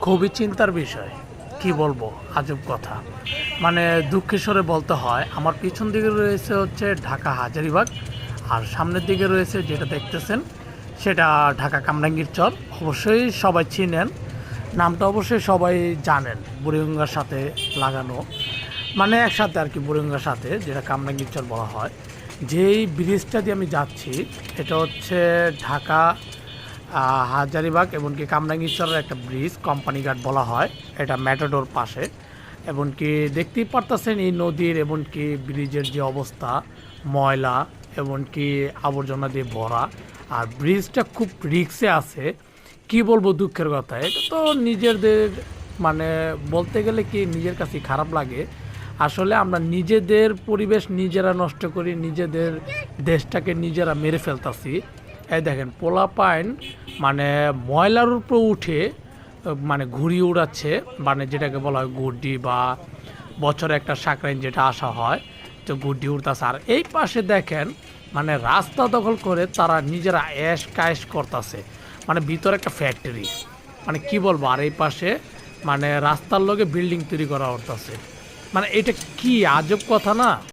খুবই চিন্তার বিষয়। কি বলবো, আজব কথা। মানে দুঃখের স্বরে বলতে হয়, আমার পিছন দিকে রয়েছে হচ্ছে ঢাকা হাজারীবাগ, আর সামনের দিকে রয়েছে যেটা দেখতেছেন সেটা ঢাকা কামরাঙ্গীর চর। অবশ্যই সবাই চিনেন, নামটা অবশ্যই সবাই জানেন, বুড়িগঙ্গার সাথে লাগানো, মানে একসাথে আর কি, বুড়িগঙ্গার সাথে যেটা কামরাঙ্গীর চর বলা হয়। যেই ব্রিজটা দিয়ে আমি যাচ্ছি এটা হচ্ছে ঢাকা হাজারীবাগ এমনকি কামরাঙ্গীরচরের একটা ব্রিজ, কোম্পানিঘাট বলা হয়। এটা ম্যাটাডোর পাশে। এমনকি দেখতেই পারতেছেন এই নদীর এমনকি ব্রিজের যে অবস্থা, ময়লা এমনকি আবর্জনা দিয়ে ভরা। আর ব্রিজটা খুব রিক্সে আছে। কি বলবো, দুঃখের কথা। এটা তো নিজেদের, মানে বলতে গেলে কি নিজের কাছে খারাপ লাগে। আসলে আমরা নিজেদের পরিবেশ নিজেরা নষ্ট করি, নিজেদের দেশটাকে নিজেরা মেরে ফেলতাছি। এই দেখেন পোলাপাইন মানে ময়লার উপর উঠে মানে ঘুড়ি উড়াচ্ছে, মানে যেটাকে বলা হয় গুড্ডি, বা বছরে একটা সাকরাইন যেটা আসা হয়, তো গুড্ডি উড়তাছে। আর এই পাশে দেখেন মানে রাস্তা দখল করে তারা নিজেরা অ্যাশ কায়েশ করতেছে, মানে ভিতরে একটা ফ্যাক্টরি, মানে কি বলবো। আর এই পাশে মানে রাস্তার লগে বিল্ডিং তৈরি করা হতেছে। মানে এটা কি আজব কথা না।